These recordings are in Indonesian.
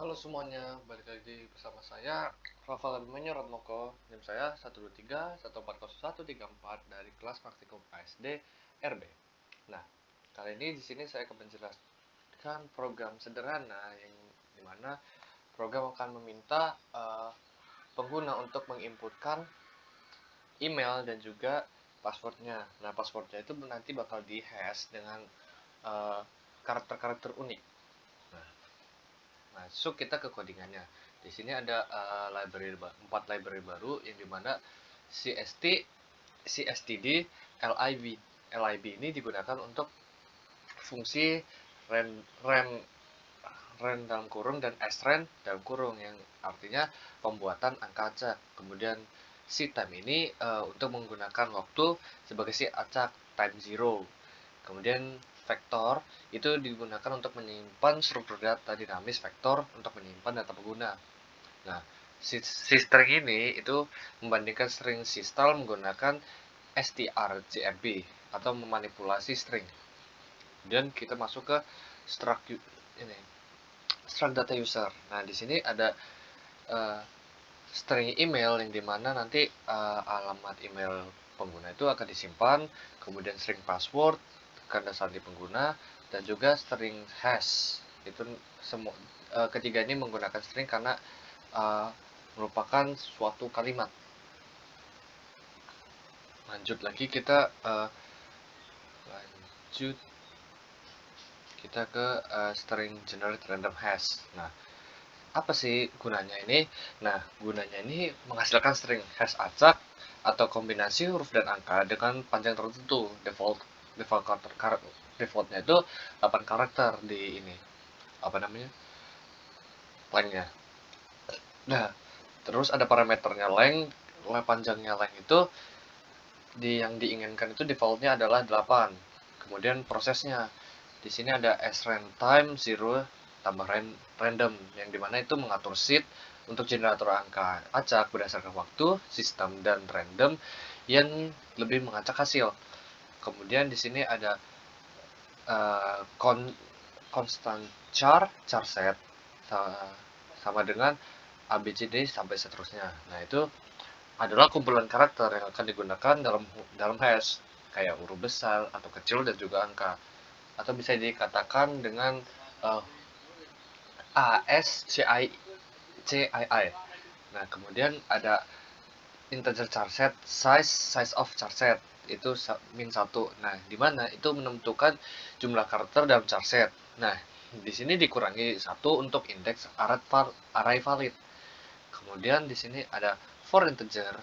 Halo semuanya, balik lagi bersama saya Rafael Abimanyu Ratmoko. NIM saya 123140134 dari kelas praktikum ASD RB. Nah, kali ini di sini saya akan menjelaskan program sederhana yang dimana program akan meminta pengguna untuk menginputkan email dan juga passwordnya. Nah, passwordnya itu nanti bakal di-hash dengan karakter-karakter unik. Masuk kita ke codingannya. Di sini ada 4 library baru yang dimana CST, CSTD, LIB. LIB ini digunakan untuk fungsi ren dalam kurung dan sren dalam kurung yang artinya pembuatan angka acak. Kemudian time ini untuk menggunakan waktu sebagai acak time zero. Kemudian vektor itu digunakan untuk menyimpan struktur data dinamis vektor untuk menyimpan data pengguna. Nah, string ini itu membandingkan string system menggunakan strcmp atau memanipulasi string. Kemudian kita masuk ke struct data user. Nah, di sini ada string email yang dimana nanti alamat email pengguna itu akan disimpan, kemudian string password akan dasar di pengguna, dan juga string hash. Itu semua ketiga ini menggunakan string karena merupakan suatu kalimat. Lanjut lagi kita ke string generate random hash. Nah, apa sih gunanya ini? Nah, gunanya ini menghasilkan string hash acak atau kombinasi huruf dan angka dengan panjang tertentu. Defaultnya itu 8 karakter di ini. Apa namanya? Lengthnya. Nah, terus ada parameternya length, panjangnya length itu yang diinginkan itu defaultnya adalah 8. Kemudian prosesnya. Di sini ada sRandTime 0 tambah random yang dimana itu mengatur seed untuk generator angka acak berdasarkan waktu, sistem, dan random yang lebih mengacak hasil. Kemudian di sini ada constant char set sama dengan ABCD sampai seterusnya. Nah, itu adalah kumpulan karakter yang akan digunakan dalam hash kayak huruf besar atau kecil dan juga angka, atau bisa dikatakan dengan ASCII. Nah, kemudian ada integer charset, size of charset itu min 1. Nah, di mana itu menentukan jumlah karakter dalam charset. Nah, di sini dikurangi 1 untuk indeks array valid. Kemudian di sini ada for integer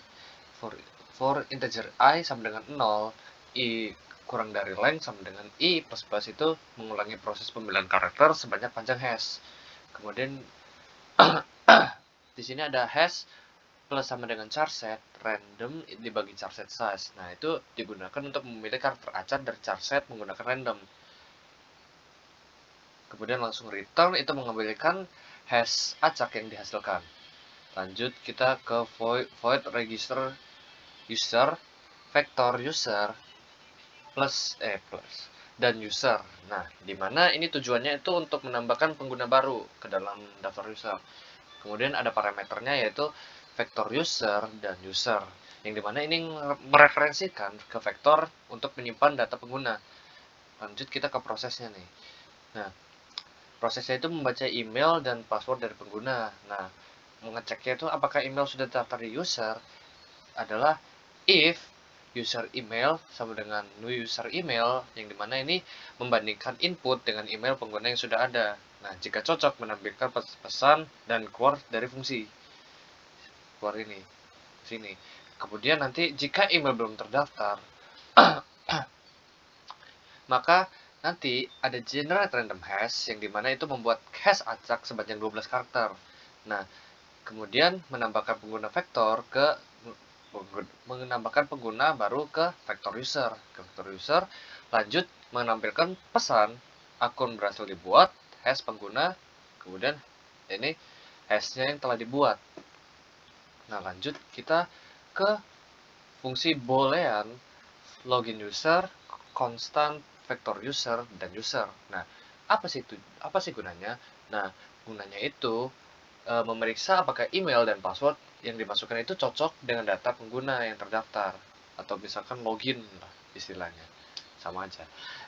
I sama dengan 0, I kurang dari length sama dengan I plus itu mengulangi proses pemilihan karakter sebanyak panjang hash. Kemudian di sini ada hash plus sama dengan charset random dibagi charset size. Nah, itu digunakan untuk memilih karakter acak dari charset menggunakan random. Kemudian langsung return itu mengembalikan hash acak yang dihasilkan. Lanjut kita ke void register user vector user plus dan user. Nah, di mana ini tujuannya itu untuk menambahkan pengguna baru ke dalam daftar user. Kemudian ada parameternya yaitu vektor user dan user, yang dimana ini mereferensikan ke vektor untuk menyimpan data pengguna. Lanjut kita ke prosesnya nih. Nah, prosesnya itu membaca email dan password dari pengguna. Nah, mengeceknya itu apakah email sudah terdaftar di user adalah if user email sama dengan new user email, yang dimana ini membandingkan input dengan email pengguna yang sudah ada. Nah, jika cocok menampilkan pesan dan keluar dari fungsi keluar ini sini. Kemudian nanti jika email belum terdaftar maka nanti ada generate random hash yang dimana itu membuat hash acak sebanyak 12 karakter. Nah, kemudian menambahkan pengguna vektor baru ke vektor user. Lanjut menampilkan pesan akun berhasil dibuat, hash pengguna, kemudian ini hashnya yang telah dibuat. Nah, lanjut kita ke fungsi boolean login user, constant vector user, dan user. Nah, Apa sih gunanya? Nah, gunanya itu memeriksa apakah email dan password yang dimasukkan itu cocok dengan data pengguna yang terdaftar, atau misalkan login lah istilahnya, sama aja.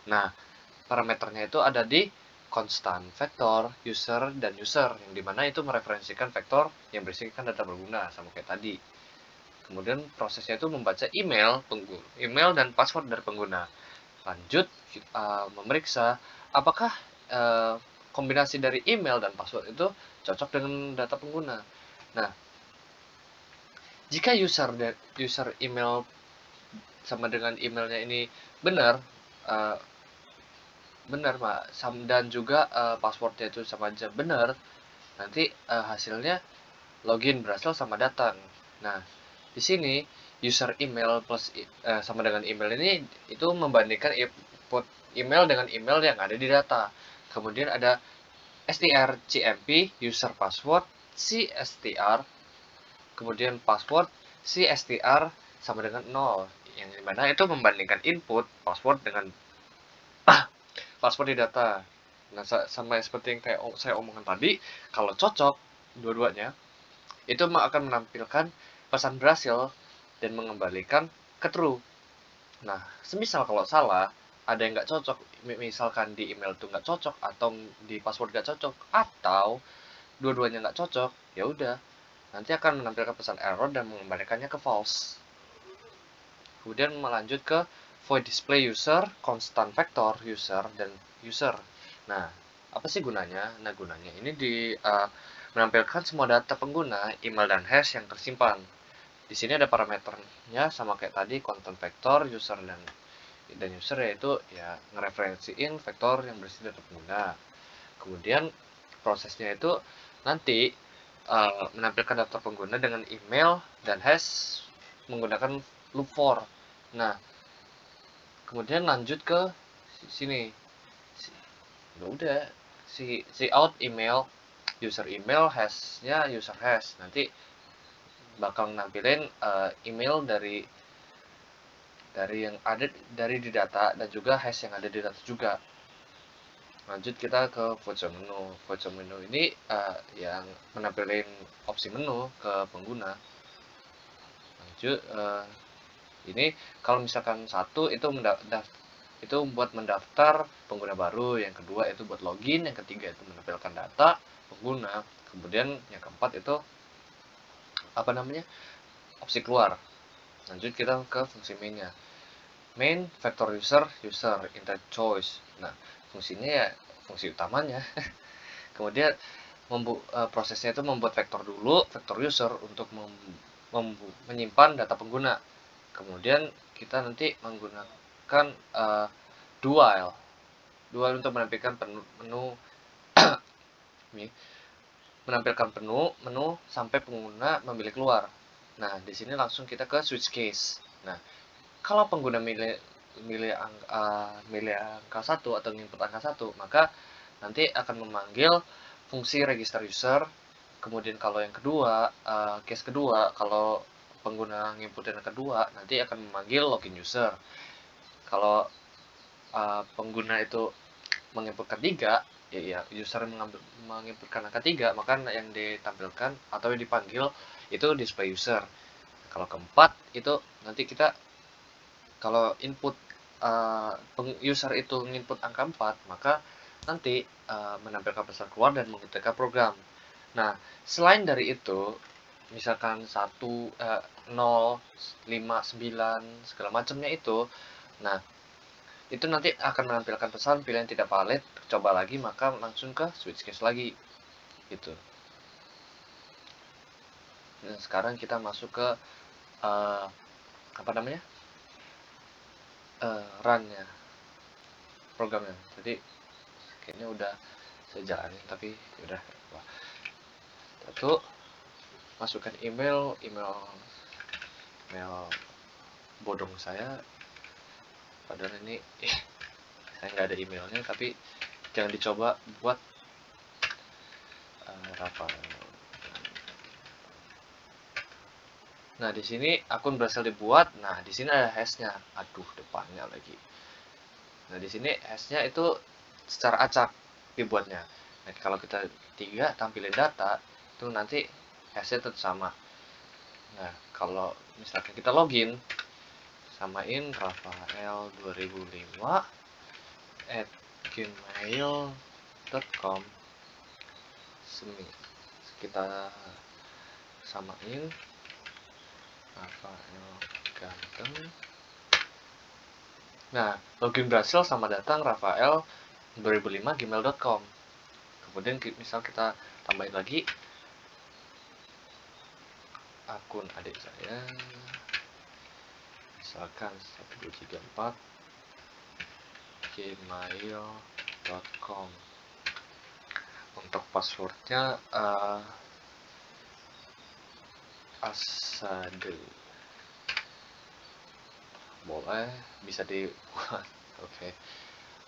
Nah, parameternya itu ada di constant, vector, user, dan user, yang dimana itu mereferensikan vektor yang berisikan data pengguna, sama kayak tadi. Kemudian prosesnya itu membaca email dan password dari pengguna. Lanjut, memeriksa apakah kombinasi dari email dan password itu cocok dengan data pengguna. Nah, jika user email sama dengan emailnya ini benar, uh, Pak, dan juga passwordnya itu sama aja benar, nanti hasilnya login berasal sama datang. Nah, di sini user email plus sama dengan email ini itu membandingkan input email dengan email yang ada di data. Kemudian ada strcmp user password cstr, kemudian password cstr sama dengan 0, yang dimana itu membandingkan input password dengan password di data. Nah, sama seperti yang kayak saya omongkan tadi, kalau cocok dua-duanya, itu akan menampilkan pesan berhasil dan mengembalikan ke true. Nah, semisal kalau salah, ada yang nggak cocok, misalkan di email itu nggak cocok, atau di password nggak cocok, atau dua-duanya nggak cocok, ya udah, nanti akan menampilkan pesan error dan mengembalikannya ke false. Kemudian melanjut ke void display user, constant vector user, dan user. Nah, apa sih gunanya? Nah, gunanya ini menampilkan semua data pengguna, email dan hash yang tersimpan. Di sini ada parameternya sama kayak tadi, constant vector user dan user, yaitu ya ngereferensiin vektor yang berisi data pengguna. Kemudian prosesnya itu nanti menampilkan daftar pengguna dengan email dan hash menggunakan loop for. Nah, kemudian lanjut ke sini. Udah, si out email, user email, hashnya user hash. Nanti bakal nampilin email dari yang ada dari di data, dan juga hash yang ada di data juga. Lanjut kita ke voucher menu. Voucher menu ini yang menampilkan opsi menu ke pengguna. Lanjut, ini kalau misalkan satu itu itu buat mendaftar pengguna baru, yang kedua itu buat login, yang ketiga itu menampilkan data pengguna, kemudian yang keempat itu apa namanya, opsi keluar. Lanjut kita ke fungsi mainnya. Main vector user intent choice. Nah, fungsinya ya fungsi utamanya. Kemudian prosesnya itu membuat vektor dulu, vektor user untuk menyimpan data pengguna. Kemudian kita nanti menggunakan dual untuk menampilkan menu menampilkan menu sampai pengguna memilih keluar. Nah, di sini langsung kita ke switch case. Nah, kalau pengguna milih angka 1 atau input angka 1, maka nanti akan memanggil fungsi register user. Kemudian kalau yang kedua, case kedua, kalau pengguna nginputin yang kedua, nanti akan memanggil login user. Kalau pengguna itu menginputkan 3, ya user menginputkan angka 3, maka yang ditampilkan atau yang dipanggil itu display user. Kalau keempat itu nanti kita, kalau input user itu menginput angka 4, maka nanti menampilkan pesan keluar dan mengetikkan program. Nah, selain dari itu, misalkan 1, 0, 5, 9, segala macamnya itu, nah, itu nanti akan menampilkan pesan pilihan tidak valid, coba lagi, maka langsung ke switch case lagi, gitu. Nah, sekarang kita masuk ke apa namanya, run-nya, programnya. Jadi kayaknya udah saya jalanin, tapi udah. Satu, masukkan email bodong saya, padahal ini saya nggak ada emailnya, tapi jangan dicoba buat Rafael. Nah, di sini akun berhasil dibuat. Nah, di sini ada hashnya. Aduh, depannya lagi. Nah, di sini hashnya itu secara acak. dibuatnya. Nah, kalau kita tampilin data itu nanti hashnya tetap sama. Nah, kalau misalkan kita login, samain Rafael 2005 @gmail.com, kita samain Rafael ganteng. Nah, login berhasil, sama datang Rafael 2005 gmail.com. Kemudian misal kita tambahin lagi akun adik saya, misalkan 1234 gmail.com. Untuk passwordnya asade, boleh, bisa dibuat. Oke.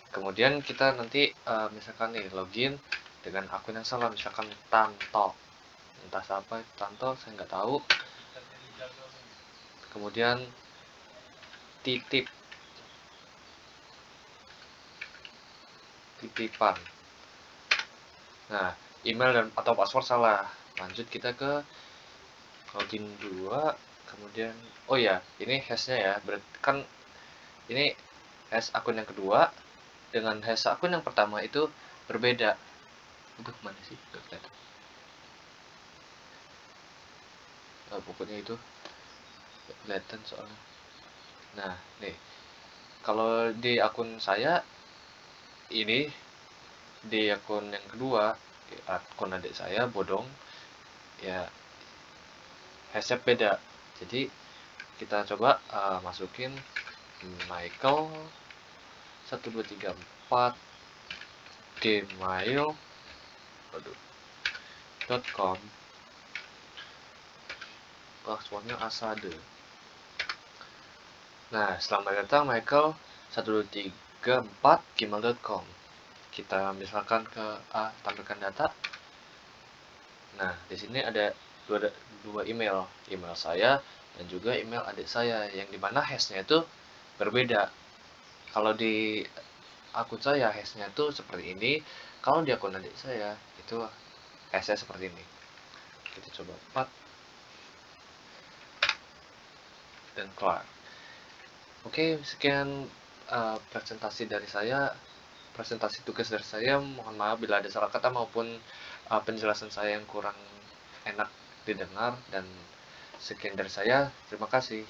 Kemudian kita nanti misalkan nih login dengan akun yang salah, misalkan Tanto, entah siapa Tanto, saya nggak tahu. Kemudian titipan. Nah, email dan atau password salah. Lanjut kita ke login 2, kemudian oh ya, ini hashnya ya. Berarti kan ini hash akun yang kedua dengan hash akun yang pertama itu berbeda. Itu kemana sih? Gak kelihatan. Pokoknya itu gak kelihatan soalnya. Nah, nih. Kalau di akun saya ini, di akun yang kedua, akun adik saya bodong ya, hashnya beda. Jadi kita coba masukin Michael 1234 gmail.com, passwordnya asade. Nah, selamat datang Michael 1234 gmail.com. Kita misalkan ke tampilkan data. Nah, di sini ada dua email saya dan juga email adik saya, yang dimana hashnya itu berbeda. Kalau di akun saya hashnya itu seperti ini, kalau di akun adik saya itu hashnya seperti ini. Kita coba 4 dan kelar. Oke, sekian presentasi tugas dari saya. Mohon maaf bila ada salah kata maupun penjelasan saya yang kurang enak didengar, dan sekian dari saya. Terima kasih.